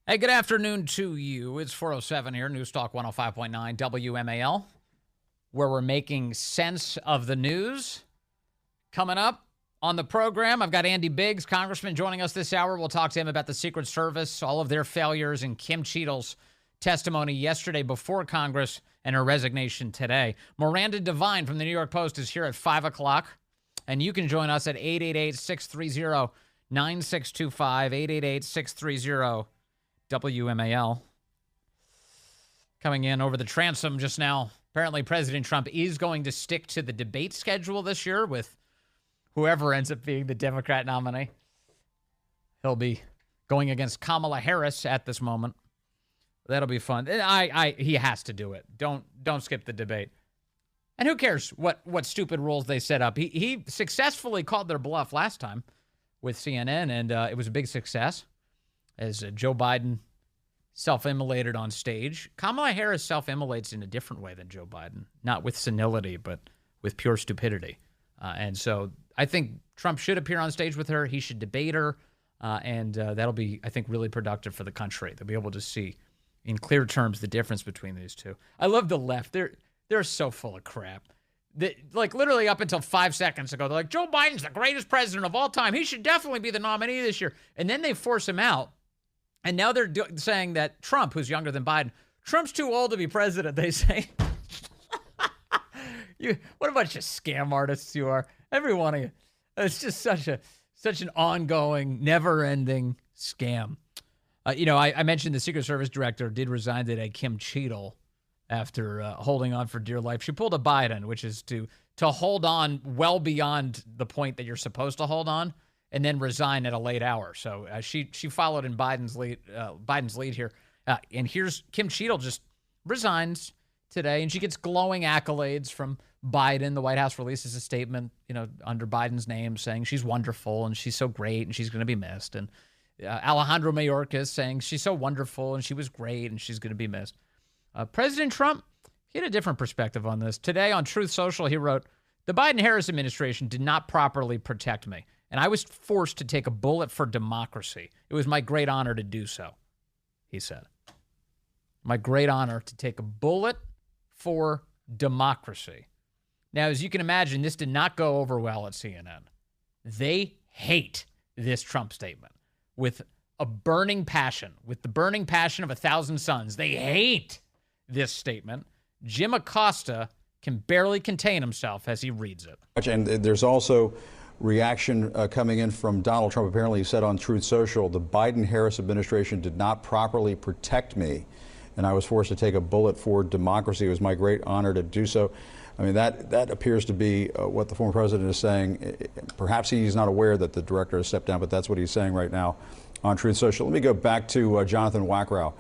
Hey, good afternoon to you. It's 4:07 here, News Talk 105.9 WMAL, where we're making sense of the news. Coming up on the program, I've got Andy Biggs, Congressman, joining us this hour. We'll talk to him about the Secret Service, all of their failures, and Kim Cheatle's testimony yesterday before Congress and her resignation today. Miranda Devine from the New York Post is here at 5 o'clock, and you can join us at 888-630-9625, 888-630 WMAL. Coming in over the transom just now, apparently President Trump is going to stick to the debate schedule this year with whoever ends up being the Democrat nominee. He'll be going against Kamala Harris at this moment. That'll be fun. He has to do it. Don't skip the debate. And who cares what stupid rules they set up? He successfully called their bluff last time with CNN, and it was a big success. As Joe Biden self-immolated on stage. Kamala Harris self-immolates in a different way than Joe Biden, not with senility, but with pure stupidity. And so I think Trump should appear on stage with her. He should debate her, and that'll be, I think, really productive for the country. They'll be able to see in clear terms the difference between these two. I love the left. They're so full of crap. Like literally up until 5 seconds ago, they're like, Joe Biden's the greatest president of all time. He should definitely be the nominee this year. And then they force him out. And now they're saying that Trump, who's younger than Biden, Trump's too old to be president, they say. What a bunch of scam artists you are. Every one of you. It's just such an ongoing, never-ending scam. I mentioned the Secret Service director did resign today, Kim Cheatle, after holding on for dear life. She pulled a Biden, which is to hold on well beyond the point that you're supposed to hold on, and then resign at a late hour. So she followed in Biden's lead here. And here's Kim Cheatle just resigns today, and she gets glowing accolades from Biden. The White House releases a statement, under Biden's name saying she's wonderful and she's so great and she's going to be missed. And Alejandro Mayorkas saying she's so wonderful and she was great and she's going to be missed. President Trump, he had a different perspective on this. Today on Truth Social, he wrote, "The Biden-Harris administration did not properly protect me, and I was forced to take a bullet for democracy. It was my great honor to do so," he said. My great honor to take a bullet for democracy. Now, as you can imagine, this did not go over well at CNN. They hate this Trump statement with a burning passion, with the burning passion of 1,000 suns. They hate this statement. Jim Acosta can barely contain himself as he reads it. And there's also reaction coming in from Donald Trump. Apparently he said on Truth Social, "The Biden-Harris administration did not properly protect me, and I was forced to take a bullet for democracy. It was my great honor to do so." I mean, that appears to be what the former president is saying. Perhaps he's not aware that the director has stepped down, but that's what he's saying right now on Truth Social. Let me go back to Jonathan Wackrow,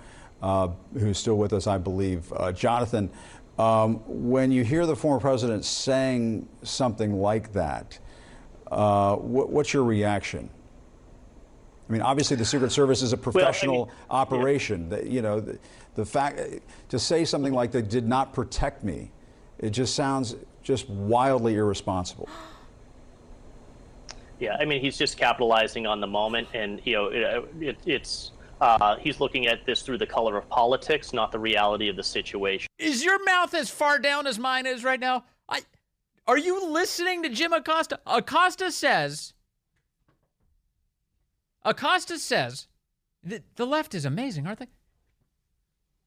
who's still with us, I believe. Jonathan, when you hear the former president saying something like that, what's your reaction? I mean, obviously the Secret Service is a professional operation. Yeah. The fact to say something like they did not protect me, it just sounds just wildly irresponsible. Yeah, I mean, he's just capitalizing on the moment, and he's looking at this through the color of politics, not the reality of the situation. Is your mouth as far down as mine is right now? Are you listening to Jim Acosta? Acosta says that the left is amazing, aren't they?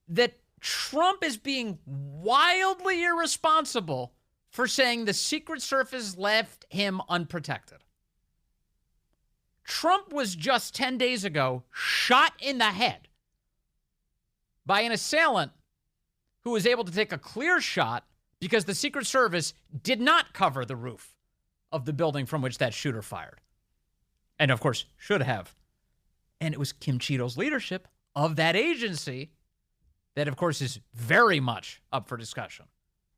That Trump is being wildly irresponsible for saying the Secret Service left him unprotected. Trump was just 10 days ago shot in the head by an assailant who was able to take a clear shot because the Secret Service did not cover the roof of the building from which that shooter fired. And, of course, should have. And it was Kim Cheatle's leadership of that agency that, of course, is very much up for discussion.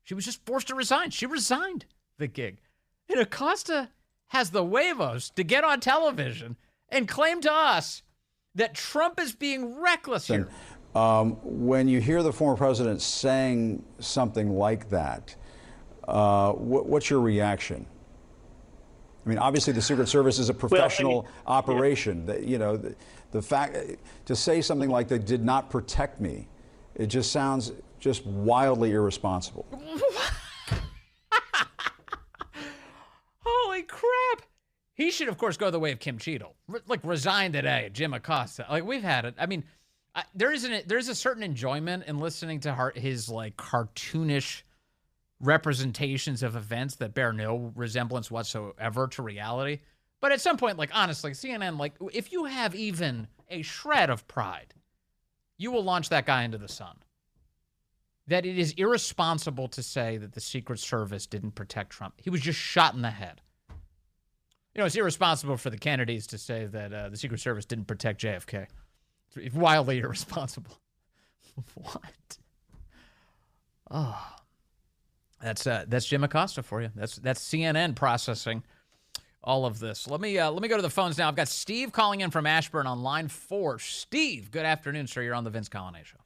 She was just forced to resign. She resigned the gig. And Acosta has the huevos to get on television and claim to us that Trump is being reckless here. When you hear the former president saying something like that, what's your reaction? I mean, obviously the Secret Service is a professional operation. The fact to say something like they did not protect me, it just sounds just wildly irresponsible. Holy crap! He should, of course, go the way of Kim Cheatle. Like, resign today, Jim Acosta. Like, we've had it. I mean, there's a certain enjoyment in listening to his, like, cartoonish representations of events that bear no resemblance whatsoever to reality. But at some point, like, honestly, CNN, like, if you have even a shred of pride, you will launch that guy into the sun. That it is irresponsible to say that the Secret Service didn't protect Trump. He was just shot in the head. You know, it's irresponsible for the Kennedys to say that the Secret Service didn't protect JFK. It's wildly irresponsible. What? Oh, that's Jim Acosta for you. That's CNN processing all of this. Let me go to the phones now. I've got Steve calling in from Ashburn on line 4. Steve, good afternoon, sir. You're on the Vince Colonnade Show.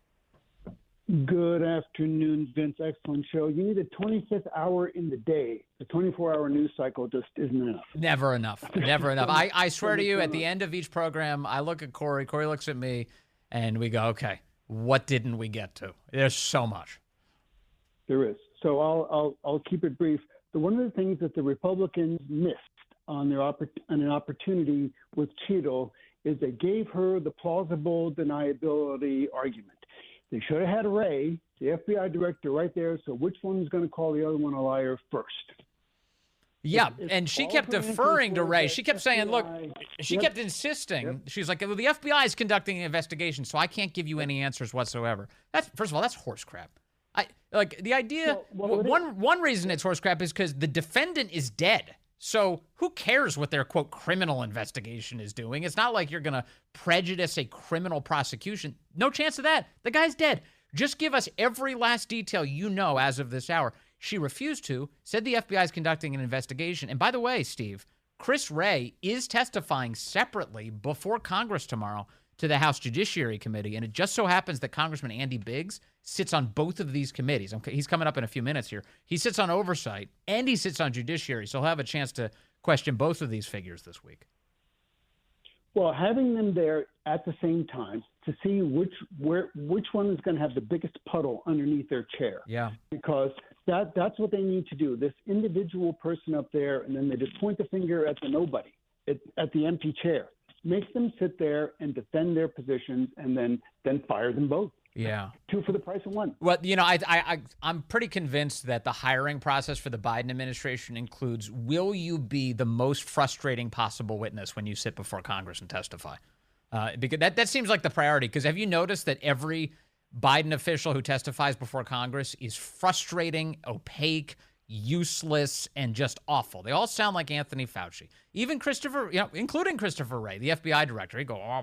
Good afternoon, Vince. Excellent show. You need a 25th hour in the day. The 24-hour news cycle just isn't enough. Never enough. Never enough. I swear to you, at the end of each program, I look at Corey looks at me, and we go, okay, what didn't we get to? There's so much. There is. So I'll keep it brief. One of the things that the Republicans missed on an opportunity with Cheatle is they gave her the plausible deniability argument. They should have had Wray, the FBI director, right there. So which one's going to call the other one a liar first? Yeah, and she kept deferring to Wray. She kept saying, look, she kept insisting. Yep. She's like, well, the FBI is conducting an investigation, so I can't give you any answers whatsoever. First of all, that's horse crap. The idea, one reason it's horse crap is because the defendant is dead. So who cares what their, quote, criminal investigation is doing? It's not like you're going to prejudice a criminal prosecution. No chance of that. The guy's dead. Just give us every last detail you know as of this hour. She refused to, said the FBI is conducting an investigation. And by the way, Steve, Chris Wray is testifying separately before Congress tomorrow to the House Judiciary Committee. And it just so happens that Congressman Andy Biggs sits on both of these committees. He's coming up in a few minutes here. He sits on Oversight and he sits on Judiciary. So he'll have a chance to question both of these figures this week. Well, having them there at the same time to see which one is going to have the biggest puddle underneath their chair. Yeah. Because that's what they need to do. This individual person up there, and then they just point the finger at the nobody, at the empty chair. Make them sit there and defend their positions, and then fire them both. Yeah. 2 for the price of 1. Well, you know, I'm pretty convinced that the hiring process for the Biden administration includes, will you be the most frustrating possible witness when you sit before Congress and testify? Because that seems like the priority. Because have you noticed that every Biden official who testifies before Congress is frustrating, opaque, useless, and just awful? They all sound like Anthony Fauci. Even including Christopher Wray, the FBI director. He go,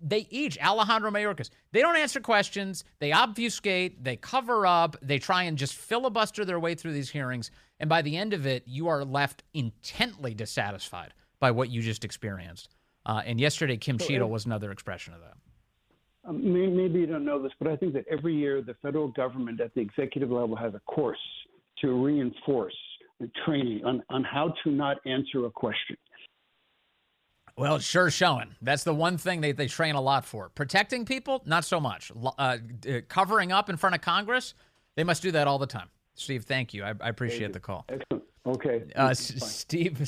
they each, Alejandro Mayorkas, they don't answer questions. They obfuscate. They cover up. They try and just filibuster their way through these hearings. And by the end of it, you are left intently dissatisfied by what you just experienced. And yesterday, Kim Cheatle was another expression of that. Maybe you don't know this, but I think that every year the federal government at the executive level has a course to reinforce the training on how to not answer a question. Well, it's sure showing. That's the one thing they train a lot for. Protecting people, not so much. Covering up in front of Congress, they must do that all the time. Steve, thank you. I appreciate the call. Excellent. Okay. Steve,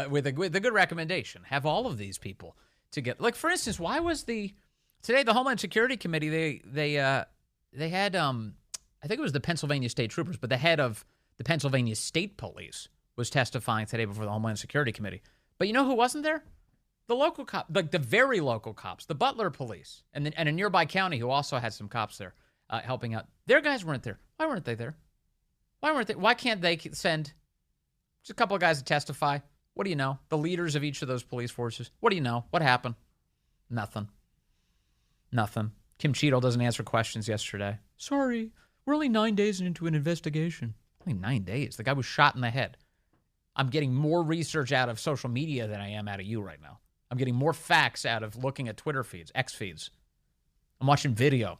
with a good recommendation. Have all of these people to get, like, for instance, why was today the Homeland Security Committee, they had, I think it was the Pennsylvania State Troopers, but the head of the Pennsylvania State Police was testifying today before the Homeland Security Committee. But you know who wasn't there? The local cops, like the very local cops, the Butler Police, and a nearby county who also had some cops there helping out. Their guys weren't there. Why weren't they there? Why can't they send just a couple of guys to testify? What do you know? The leaders of each of those police forces. What do you know? What happened? Nothing. Kim Cheatle doesn't answer questions yesterday. Sorry, we're only 9 days into an investigation. Only 9 days. The guy was shot in the head. I'm getting more research out of social media than I am out of you right now. I'm getting more facts out of looking at Twitter feeds, X feeds. I'm watching video.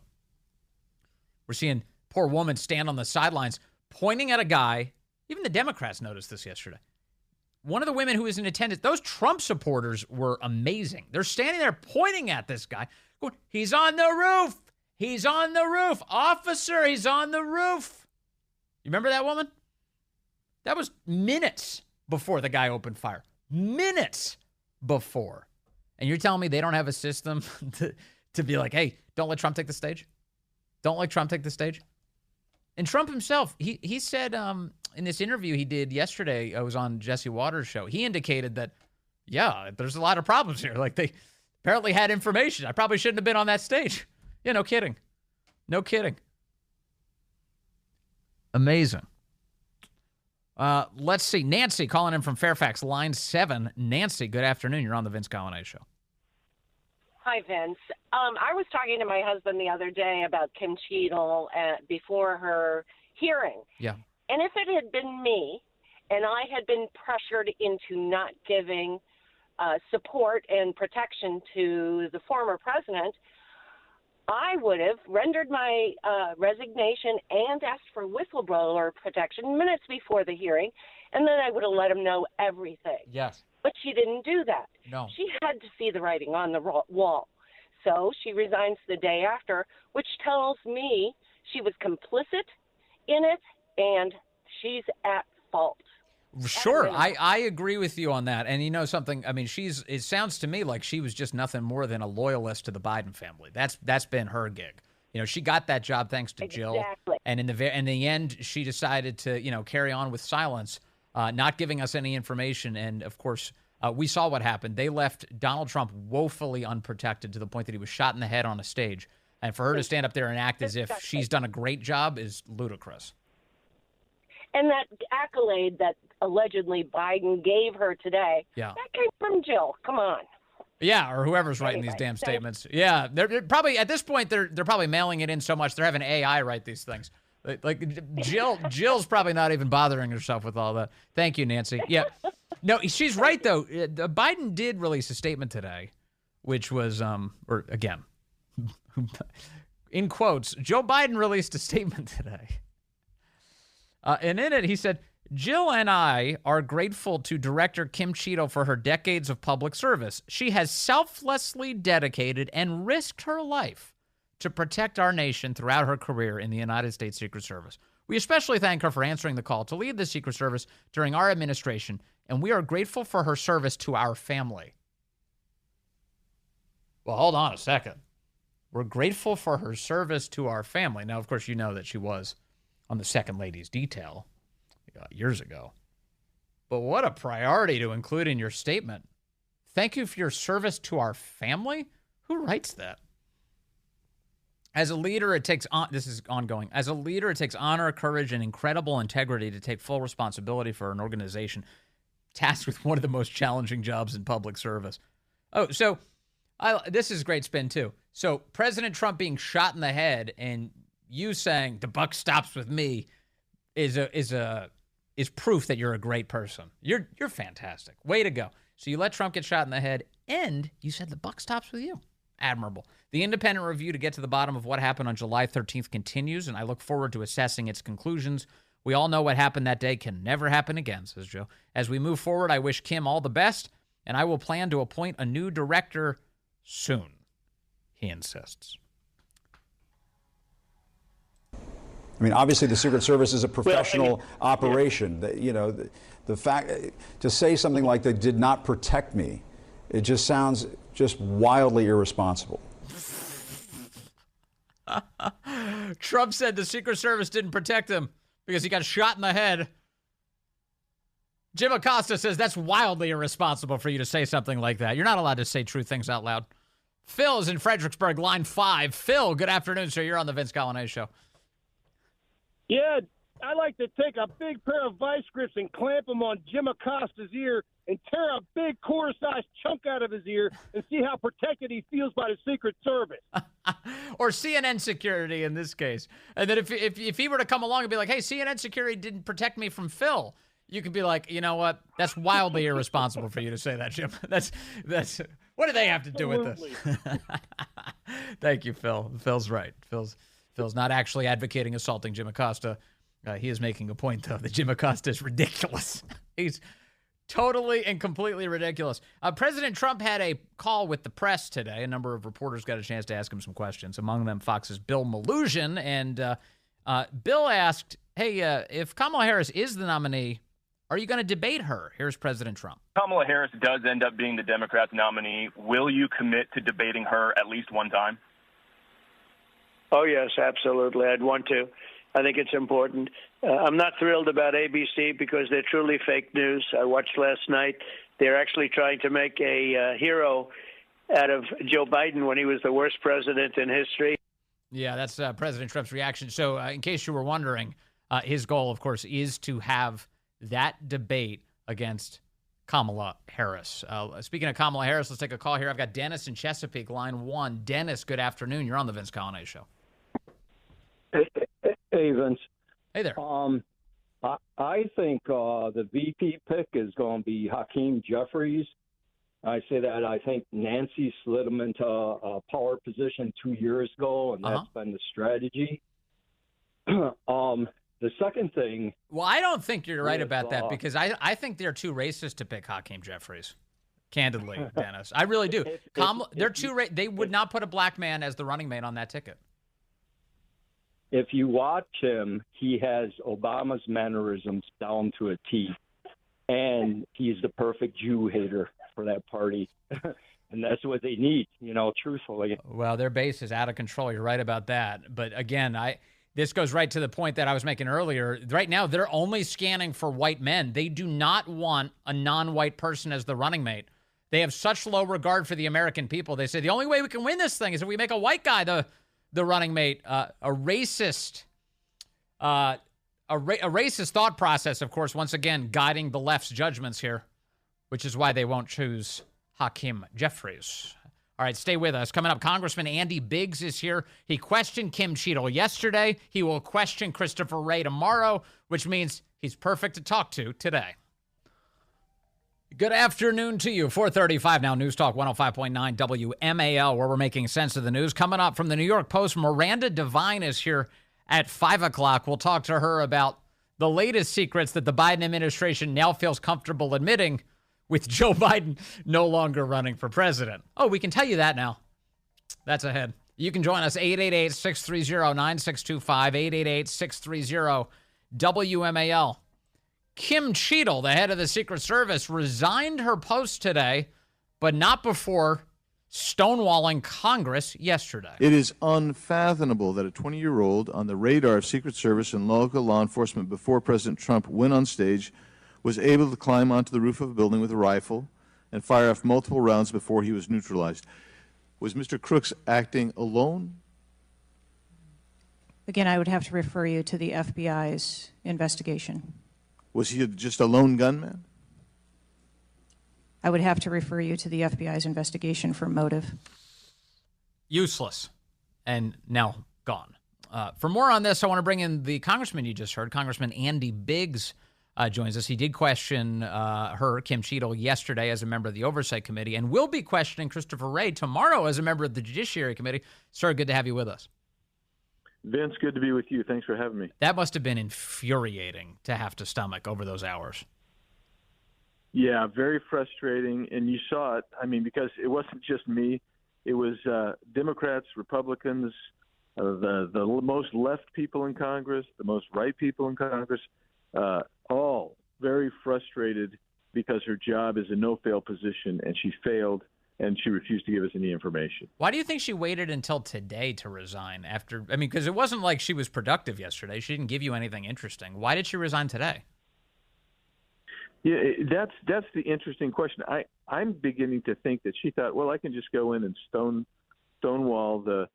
We're seeing poor woman stand on the sidelines pointing at a guy. Even the Democrats noticed this yesterday. one of the women who was in attendance, those Trump supporters were amazing. They're standing there pointing at this guy, going, he's on the roof. He's on the roof. Officer, he's on the roof. You remember that woman? That was minutes before the guy opened fire. Minutes before. And you're telling me they don't have a system to be like, hey, don't let Trump take the stage? Don't let Trump take the stage? And Trump himself, he said in this interview he did yesterday, I was on Jesse Waters' show, he indicated that, yeah, there's a lot of problems here. Like, they apparently had information. I probably shouldn't have been on that stage. Yeah, no kidding. No kidding. Amazing. Let's see. Nancy calling in from Fairfax, line 7. Nancy, good afternoon. You're on the Vince Coglianese Show. Hi, Vince. I was talking to my husband the other day about Kim Cheatle before her hearing. Yeah. And if it had been me and I had been pressured into not giving support and protection to the former president, I would have rendered my resignation and asked for whistleblower protection minutes before the hearing, and then I would have let him know everything. Yes. But she didn't do that. No. She had to see the writing on the wall. So she resigns the day after, which tells me she was complicit in it and she's at fault. Sure, I agree with you on that. And you know something, I mean, it sounds to me like she was just nothing more than a loyalist to the Biden family. That's been her gig. You know, she got that job thanks to Jill. Exactly. And in the end, she decided to, carry on with silence, not giving us any information. And of course, we saw what happened. They left Donald Trump woefully unprotected to the point that he was shot in the head on a stage. And for her to stand up there and act as if she's done a great job is ludicrous. And that accolade that allegedly Biden gave her today, that came from Jill. Come on. Yeah, or whoever's writing these damn statements. Yeah, they're probably, at this point, they're probably mailing it in so much, they're having AI write these things. Like Jill's probably not even bothering herself with all that. Thank you, Nancy. Yeah. No, she's right, though. Biden did release a statement today, which was, or again, in quotes, Joe Biden released a statement today. And in it, he said, Jill and I are grateful to Director Kim Cheatle for her decades of public service. She has selflessly dedicated and risked her life to protect our nation throughout her career in the United States Secret Service. We especially thank her for answering the call to lead the Secret Service during our administration, and we are grateful for her service to our family. Well, hold on a second. We're grateful for her service to our family. Now, of course, you know that she was on the Second Lady's detail years ago. But what a priority to include in your statement. Thank you for your service to our family? Who writes that? As a leader, it takes this is ongoing. As a leader, it takes honor, courage, and incredible integrity to take full responsibility for an organization tasked with one of the most challenging jobs in public service. Oh, so this is great spin too. So President Trump being shot in the head and you saying the buck stops with me is proof that you're a great person. You're fantastic. Way to go. So you let Trump get shot in the head, and you said the buck stops with you. Admirable. The independent review to get to the bottom of what happened on July 13th continues, and I look forward to assessing its conclusions. We all know what happened that day can never happen again, says Joe. As we move forward, I wish Kim all the best, and I will plan to appoint a new director soon, he insists. I mean, obviously, the Secret Service is a professional operation. Yeah. The fact to say something like they did not protect me, it just sounds just wildly irresponsible. Trump said the Secret Service didn't protect him because he got shot in the head. Jim Acosta says that's wildly irresponsible for you to say something like that. You're not allowed to say true things out loud. Phil is in Fredericksburg, line 5. Phil, good afternoon, sir. You're on the Vince Coglianese Show. Yeah, I like to take a big pair of vice grips and clamp them on Jim Acosta's ear and tear a big quarter-sized chunk out of his ear and see how protected he feels by the Secret Service. Or CNN security in this case. And then if he were to come along and be like, hey, CNN security didn't protect me from Phil, you could be like, you know what? That's wildly irresponsible for you to say that, Jim. That's what do they have to do with this? Thank you, Phil. Phil's right. Phil's not actually advocating assaulting Jim Acosta. He is making a point, though, that Jim Acosta is ridiculous. He's Totally and completely ridiculous. President Trump had a call with the press today. A number of reporters got a chance to ask him some questions, among them Fox's Bill Maloogian. And Bill asked, hey, if Kamala Harris is the nominee, are you going to debate her? Here's President Trump. Kamala Harris does end up being the Democrat nominee. Will you commit to debating her at least one time? Oh, yes, absolutely. I'd want to. I think it's important. I'm not thrilled about ABC because they're truly fake news. I watched last night. They're actually trying to make a hero out of Joe Biden when he was the worst president in history. Yeah, that's President Trump's reaction. So in case you were wondering, his goal, of course, is to have that debate against Kamala Harris. Speaking of Kamala Harris, let's take a call here. I've got Dennis in Chesapeake, line 1. Dennis, good afternoon. You're on the Vince Coglianese Show. Hey, Vince. Hey there. I think the VP pick is going to be Hakeem Jeffries. I say that I think Nancy slid him into a power position 2 years ago, and that's been the strategy. The second thing... Well, I don't think you're right about that because I think they're too racist to pick Hakeem Jeffries. Candidly, Dennis. I really do. They would not put a black man as the running mate on that ticket. If you watch him, he has Obama's mannerisms down to a T, and he's the perfect Jew hater for that party. And that's what they need, truthfully. Well, their base is out of control. You're right about that. But again, this goes right to the point that I was making earlier. Right now, they're only scanning for white men. They do not want a non-white person as the running mate. They have such low regard for the American people. They say the only way we can win this thing is if we make a white guy the running mate. A racist thought process, of course, once again, guiding the left's judgments here, which is why they won't choose Hakeem Jeffries. All right, stay with us. Coming up, Congressman Andy Biggs is here. He questioned Kim Cheatle yesterday. He will question Christopher Wray tomorrow, which means he's perfect to talk to today. Good afternoon to you. 4:35 now, News Talk 105.9 WMAL, where we're making sense of the news. Coming up from the New York Post, Miranda Devine is here at 5 o'clock. We'll talk to her about the latest secrets that the Biden administration now feels comfortable admitting with Joe Biden no longer running for president. Oh, we can tell you that now. That's ahead. You can join us, 888-630-9625, 888-630-WMAL. Kim Cheatle, the head of the Secret Service, resigned her post today, but not before stonewalling Congress yesterday. It is unfathomable that a 20-year-old on the radar of Secret Service and local law enforcement before President Trump went on stage was able to climb onto the roof of a building with a rifle and fire off multiple rounds before he was neutralized. Was Mr. Crooks acting alone? Again, I would have to refer you to the FBI's investigation. Was he just a lone gunman? I would have to refer you to the FBI's investigation for motive. Useless. And now gone. For more on this, I want to bring in the congressman you just heard. Congressman Andy Biggs joins us. He did question Kim Cheatle, yesterday as a member of the Oversight Committee, and will be questioning Christopher Wray tomorrow as a member of the Judiciary Committee. Sir, good to have you with us. Vince, good to be with you. Thanks for having me. That must have been infuriating to have to stomach over those hours. Yeah, very frustrating. And you saw it, because it wasn't just me. It was Democrats, Republicans, the most left people in Congress, the most right people in Congress, all very frustrated because her job is a no-fail position, and she failed, and she refused to give us any information. Why do you think she waited until today to resign after? Because it wasn't like she was productive yesterday. She didn't give you anything interesting. Why did she resign today? Yeah, that's the interesting question. I'm beginning to think that she thought, well, I can just go in and stonewall the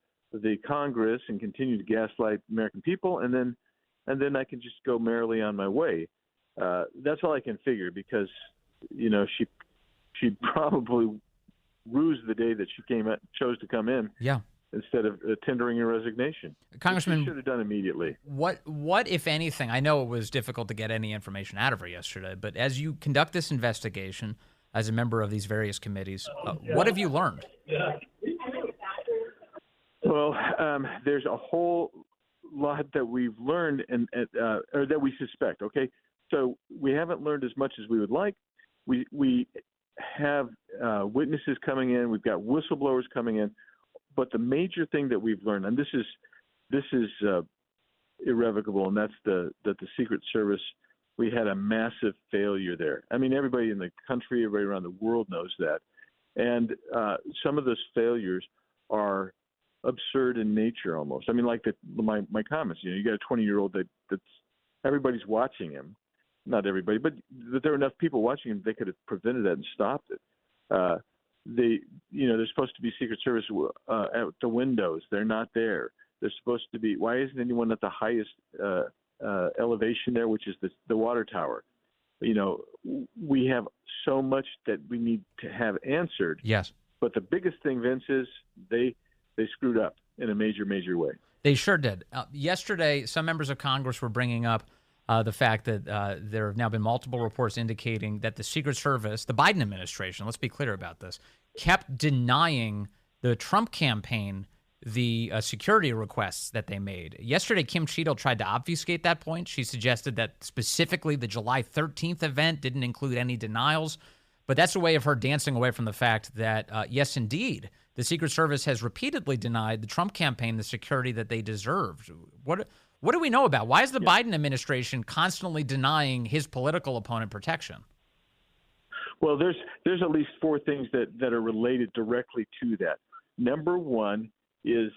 Congress and continue to gaslight American people, and then I can just go merrily on my way. That's all I can figure because, she probably rused the day that she chose to come in. Yeah. Instead of tendering her resignation. Congressman, she should have done immediately. What, if anything, I know it was difficult to get any information out of her yesterday, but as you conduct this investigation as a member of these various committees, what have you learned? Well, there's a whole lot that we've learned or that we suspect, okay? So we haven't learned as much as we would like, we have witnesses coming in. We've got whistleblowers coming in. But the major thing that we've learned, and this is irrevocable, and that's that the Secret Service, we had a massive failure there. I mean, everybody in the country, everybody around the world knows that. And some of those failures are absurd in nature almost. I mean, like my comments, you got a 20-year-old that's everybody's watching him. Not everybody, but there are enough people watching him, they could have prevented that and stopped it. There's supposed to be Secret Service at the windows. They're not there. They're supposed to be. Why isn't anyone at the highest elevation there, which is the water tower? We have so much that we need to have answered. Yes. But the biggest thing, Vince, is they screwed up in a major, major way. They sure did. Yesterday, some members of Congress were bringing up the fact that there have now been multiple reports indicating that the Secret Service, the Biden administration, let's be clear about this, kept denying the Trump campaign the security requests that they made. Yesterday, Kim Cheatle tried to obfuscate that point. She suggested that specifically the July 13th event didn't include any denials. But that's a way of her dancing away from the fact that, yes, indeed, the Secret Service has repeatedly denied the Trump campaign the security that they deserved. What do we know about? Why is the Biden administration constantly denying his political opponent protection? Well, there's at least four things that are related directly to that. Number one is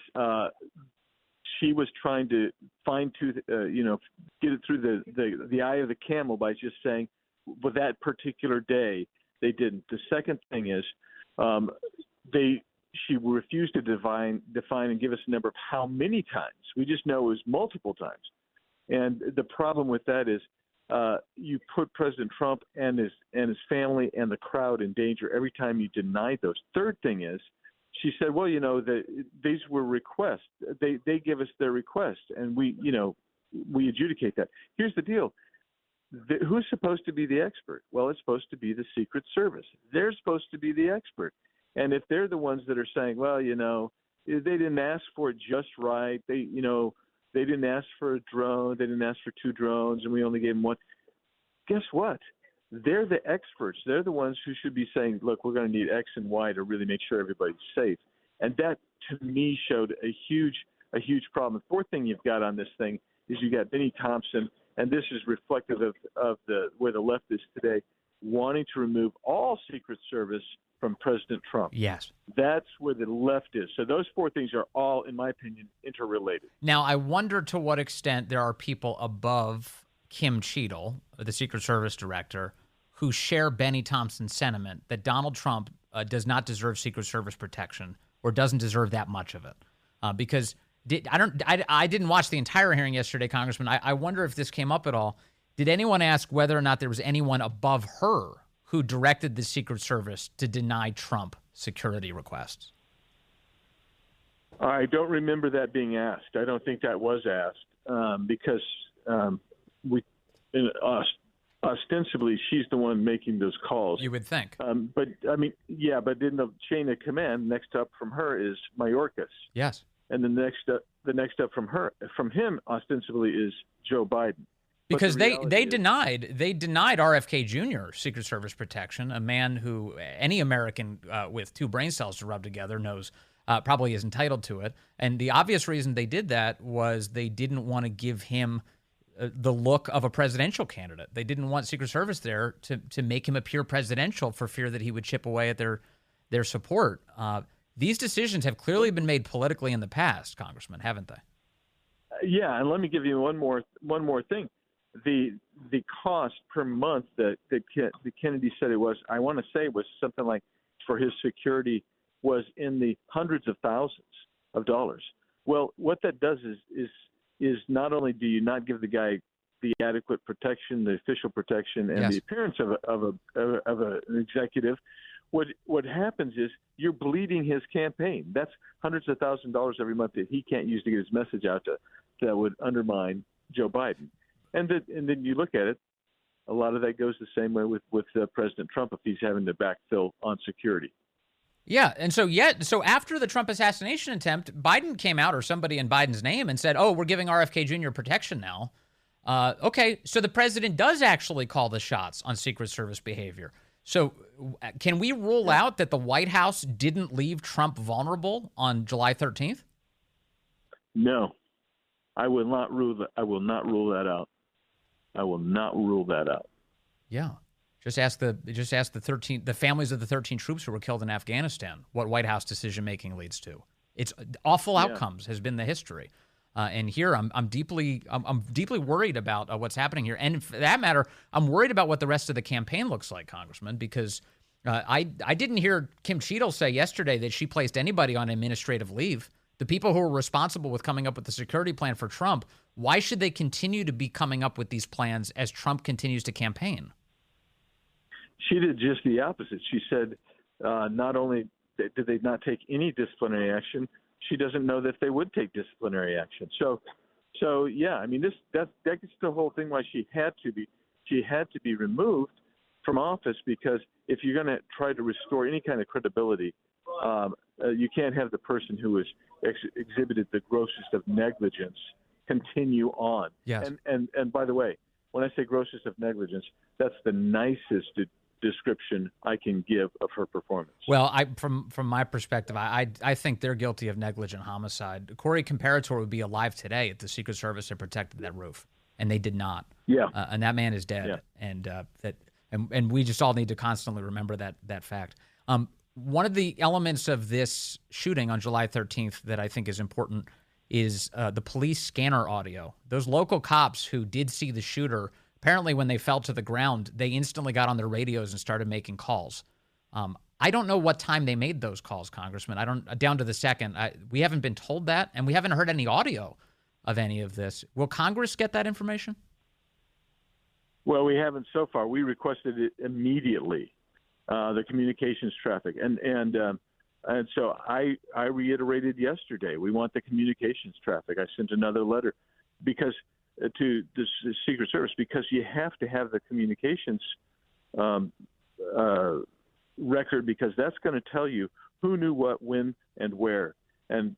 she was trying to fine-tooth, get it through the eye of the camel by just saying, well, that particular day they didn't. The second thing is she refused to define and give us a number of how many times. We just know it was multiple times. And the problem with that is you put President Trump and his family and the crowd in danger every time you deny those. Third thing is, she said, well, these were requests. They give us their requests, and we adjudicate that. Here's the deal. Who's supposed to be the expert? Well, it's supposed to be the Secret Service. They're supposed to be the expert. And if they're the ones that are saying, well, they didn't ask for it just right. They didn't ask for a drone. They didn't ask for 2 drones, and we only gave them 1. Guess what? They're the experts. They're the ones who should be saying, look, we're going to need X and Y to really make sure everybody's safe. And that, to me, showed a huge problem. The fourth thing you've got on this thing is you got Benny Thompson, and this is reflective of where the left is today, wanting to remove all Secret Service from President Trump. Yes. That's where the left is. So those four things are all, in my opinion, interrelated. Now, I wonder to what extent there are people above Kim Cheatle, the Secret Service director, who share Benny Thompson's sentiment that Donald Trump does not deserve Secret Service protection or doesn't deserve that much of it. Because I didn't watch the entire hearing yesterday, Congressman. I wonder if this came up at all. Did anyone ask whether or not there was anyone above her who directed the Secret Service to deny Trump security requests? I don't remember that being asked. I don't think that was asked because ostensibly she's the one making those calls. You would think. But in the chain of command, next up from her is Mayorkas. Yes. And the next up from him ostensibly is Joe Biden. Because they denied RFK Jr. Secret Service protection, a man who any American with 2 brain cells to rub together knows probably is entitled to it. And the obvious reason they did that was they didn't want to give him the look of a presidential candidate. They didn't want Secret Service there to make him appear presidential for fear that he would chip away at their support. These decisions have clearly been made politically in the past, Congressman, haven't they? Yeah, and let me give you one more thing. The cost per month that Kennedy said it was, I want to say was something like, for his security, was in the hundreds of thousands of dollars. Well, what that does is not only do you not give the guy the adequate protection, the official protection, and the appearance of an executive, what happens is you're bleeding his campaign. That's hundreds of thousands of dollars every month that he can't use to get his message out that would undermine Joe Biden. And then you look at it, a lot of that goes the same way with President Trump if he's having to backfill on security. Yeah, and so after the Trump assassination attempt, Biden came out, or somebody in Biden's name, and said, oh, we're giving RFK Jr. protection now. Okay, so the president does actually call the shots on Secret Service behavior. So can we rule out that the White House didn't leave Trump vulnerable on July 13th? No, I will not rule that. I will not rule that out. I will not rule that out. Yeah. Just ask the families of the 13 troops who were killed in Afghanistan what White House decision making leads to. It's awful outcomes has been the history. And here I'm deeply worried about what's happening here. And for that matter, I'm worried about what the rest of the campaign looks like, Congressman, because I didn't hear Kim Cheatle say yesterday that she placed anybody on administrative leave. The people who were responsible with coming up with the security plan for Trump, why should they continue to be coming up with these plans as Trump continues to campaign? She did just the opposite. She said not only did they not take any disciplinary action, she doesn't know that they would take disciplinary action. So yeah, I mean that gets the whole thing why she had to be removed from office, because if you're going to try to restore any kind of credibility, you can't have the person who has exhibited the grossest of negligence continue on. Yes. And by the way, when I say grossest of negligence, that's the nicest description I can give of her performance. Well, from my perspective, I think they're guilty of negligent homicide. Corey Comparator would be alive today if the Secret Service had protected that roof, and they did not. Yeah. And that man is dead, Yeah. and we just all need to constantly remember that fact. One of the elements of this shooting on July 13th that I think is important is the police scanner audio. Those local cops who did see the shooter, apparently when they fell to the ground, they instantly got on their radios and started making calls. I don't know what time they made those calls, Congressman. Down to the second. We haven't been told that, and we haven't heard any audio of any of this. Will Congress get that information? Well, we haven't so far. We requested it immediately, the communications traffic, and so I reiterated yesterday, we want the communications traffic. I sent another letter to the Secret Service, because you have to have the communications record, because that's going to tell you who knew what, when, and where, and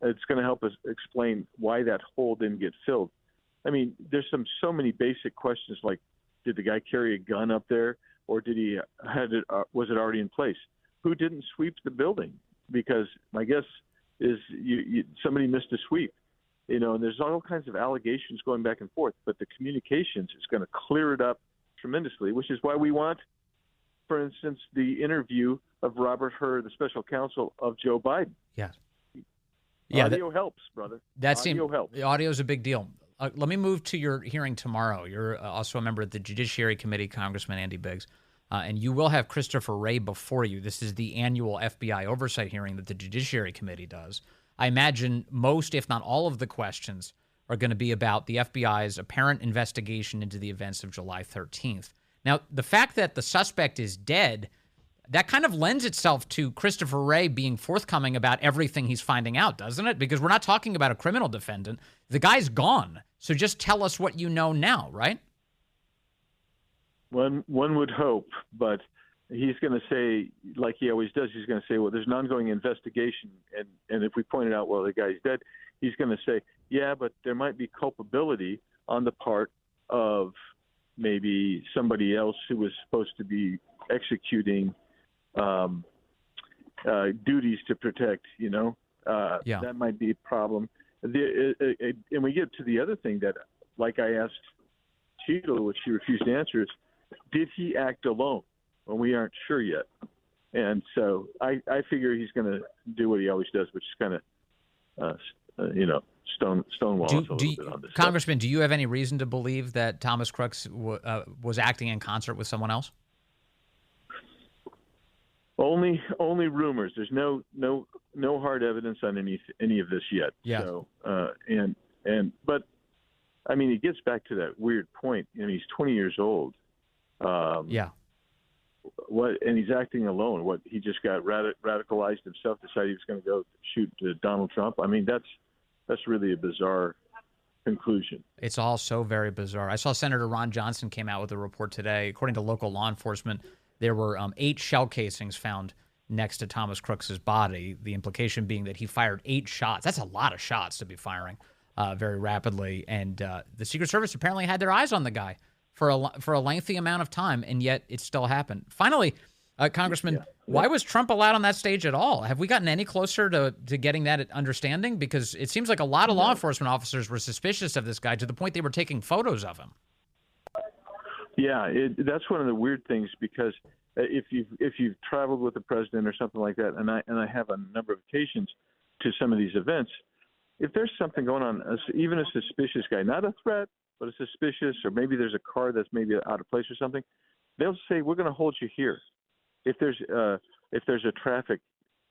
it's going to help us explain why that hole didn't get filled. I mean, there's so many basic questions like, did the guy carry a gun up there, or was it already in place? Who didn't sweep the building? Because my guess is somebody missed a sweep. And there's all kinds of allegations going back and forth, but the communications is going to clear it up tremendously, which is why we want, for instance, the interview of Robert Hur, the special counsel of Joe Biden. Yes. Yeah, audio helps, brother. Audio helps. The audio is a big deal. Let me move to your hearing tomorrow. You're also a member of the Judiciary Committee, Congressman Andy Biggs, and you will have Christopher Wray before you. This is the annual FBI oversight hearing that the Judiciary Committee does. I imagine most, if not all, of the questions are going to be about the FBI's apparent investigation into the events of July 13th. Now, the fact that the suspect is dead, that kind of lends itself to Christopher Wray being forthcoming about everything he's finding out, doesn't it? Because we're not talking about a criminal defendant. The guy's gone. So just tell us what you know now, right? One would hope, but he's going to say, like he always does, he's going to say, well, there's an ongoing investigation. And if we pointed out, well, the guy's dead, he's going to say, yeah, but there might be culpability on the part of maybe somebody else who was supposed to be executing duties to protect, that might be a problem. And we get to the other thing that, like I asked Cheatle, which she refused to answer, is, did he act alone? Well, we aren't sure yet. And so I figure he's going to do what he always does, which is kind of, stonewall us a little bit on this. Congressman, do you have any reason to believe that Thomas Crooks was acting in concert with someone else? Only rumors. There's no hard evidence on any of this yet. Yeah. So but I mean, it gets back to that weird point. He's 20 years old. Yeah. And he's acting alone. He just got radicalized himself, decided he was going to go shoot Donald Trump. I mean, that's really a bizarre conclusion. It's all so very bizarre. I saw Senator Ron Johnson came out with a report today. According to local law enforcement, there were 8 shell casings found next to Thomas Crooks's body. The implication being that he fired 8 shots. That's a lot of shots to be firing very rapidly. And the Secret Service apparently had their eyes on the guy for a lengthy amount of time, and yet it still happened. Finally, Congressman, why was Trump allowed on that stage at all? Have we gotten any closer to getting that understanding? Because it seems like a lot of law enforcement officers were suspicious of this guy to the point they were taking photos of him. Yeah, that's one of the weird things, because if you've traveled with the president or something like that, and I have a number of occasions to some of these events, if there's something going on, even a suspicious guy, not a threat, but a suspicious, or maybe there's a car that's maybe out of place or something, they'll say, we're going to hold you here. If there's a traffic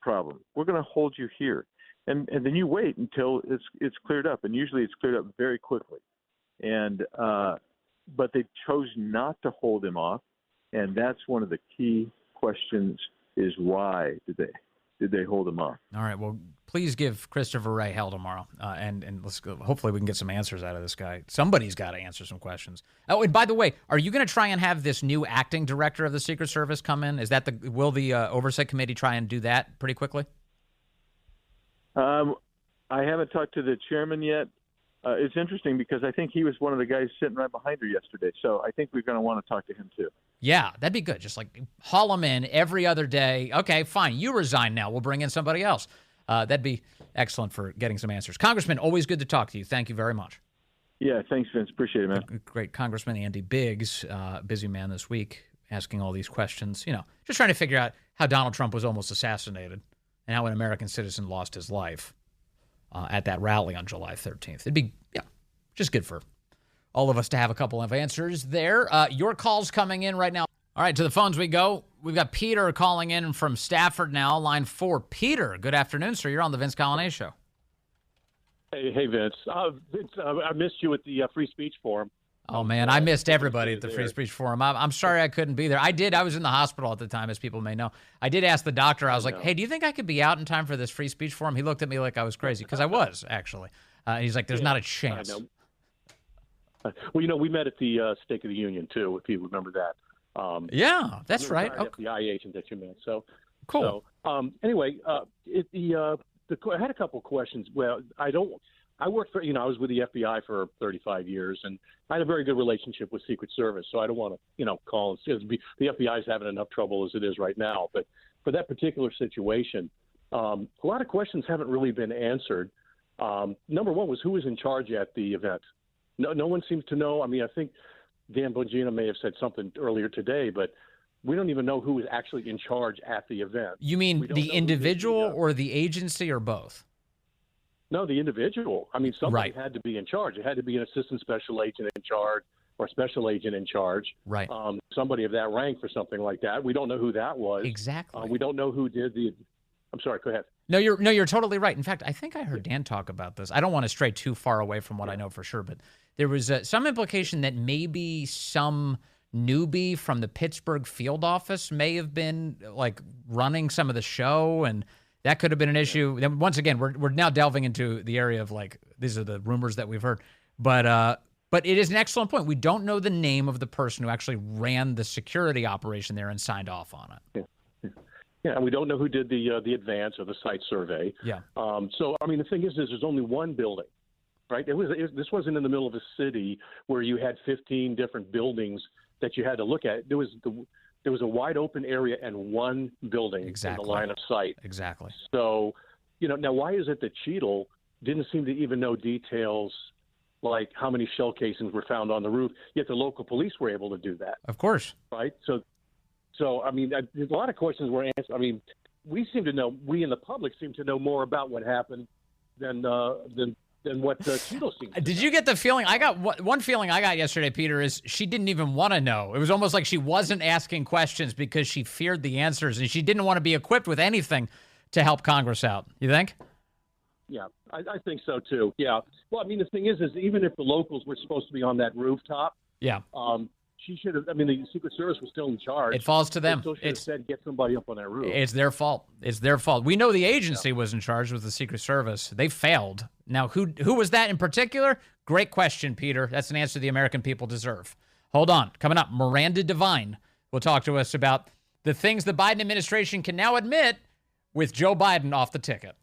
problem, we're going to hold you here, and then you wait until it's cleared up, and usually it's cleared up very quickly. And but they chose not to hold him off, and that's one of the key questions: is why did they hold him off? All right. Well, please give Christopher Wray hell tomorrow, and let's go. Hopefully we can get some answers out of this guy. Somebody's got to answer some questions. Oh, and by the way, are you going to try and have this new acting director of the Secret Service come in? Will the Oversight Committee try and do that pretty quickly? I haven't talked to the chairman yet. It's interesting because I think he was one of the guys sitting right behind her yesterday. So I think we're going to want to talk to him too. Yeah, that'd be good. Just like haul him in every other day. Okay, fine. You resign now. We'll bring in somebody else. That'd be excellent for getting some answers. Congressman, always good to talk to you. Thank you very much. Yeah, thanks, Vince. Appreciate it, man. Great. Congressman Andy Biggs, busy man this week, asking all these questions. Just trying to figure out how Donald Trump was almost assassinated and how an American citizen lost his life at that rally on July 13th. It'd be, just good for all of us to have a couple of answers there. Your call's coming in right now. All right, to the phones we go. We've got Peter calling in from Stafford now, line 4. Peter, good afternoon, sir. You're on the Vince Coglianese Show. Hey, Vince. Vince, I missed you at the Free Speech Forum. Oh, man, I missed everybody at the Free Speech Forum. I'm sorry I couldn't be there. I was in the hospital at the time, as people may know. I did ask the doctor. I was like, hey, do you think I could be out in time for this Free Speech Forum? He looked at me like I was crazy, because I was, actually. He's like, there's not a chance. I know. Well, we met at the State of the Union, too, if you remember that. Yeah, that's right. Okay. FBI agent that you met. So cool. So, anyway, I had a couple of questions. Well, I worked for, I was with the FBI for 35 years, and I had a very good relationship with Secret Service, so I don't want to, call and say the FBI is having enough trouble as it is right now. But for that particular situation, a lot of questions haven't really been answered. Number one was who was in charge at the event. No one seems to know. I mean, I think Dan Bongino may have said something earlier today, but we don't even know who was actually in charge at the event. You mean the individual or the agency or both? No, the individual. I mean, somebody had to be in charge. It had to be an assistant special agent in charge or special agent in charge. Right. Somebody of that rank for something like that. We don't know who that was. Exactly. We don't know who did the. I'm sorry. Go ahead. No, you're totally right. In fact, I think I heard Dan talk about this. I don't want to stray too far away from what I know for sure, but there was some implication that maybe some newbie from the Pittsburgh field office may have been like running some of the show, and that could have been an issue. Then once again, we're now delving into the area of like these are the rumors that we've heard, but it is an excellent point. We don't know the name of the person who actually ran the security operation there and signed off on it. Yeah, and we don't know who did the advance or the site survey. Yeah. So I mean, the thing is there's only one building, right? This wasn't in the middle of a city where you had 15 different buildings that you had to look at. There was a wide open area and one building in the line of sight. Exactly. So, now why is it that Cheatle didn't seem to even know details like how many shell casings were found on the roof, yet the local police were able to do that? Of course. Right? So I mean, there's a lot of questions were answered. I mean, we in the public seem to know more about what happened than what Cheatle seemed to Did know. you get the feeling? I got one feeling I got yesterday, Peter, is she didn't even want to know. It was almost like she wasn't asking questions because she feared the answers, and she didn't want to be equipped with anything to help Congress out. You think? Yeah, I think so too. Yeah. Well, I mean, the thing is even if the locals were supposed to be on that rooftop, she should have. I mean, the Secret Service was still in charge. It falls to them. They still should have said, get somebody up on that roof. It's their fault. It's their fault. We know the agency was in charge with the Secret Service. They failed. Now, who was that in particular? Great question, Peter. That's an answer the American people deserve. Hold on. Coming up, Miranda Devine will talk to us about the things the Biden administration can now admit with Joe Biden off the ticket.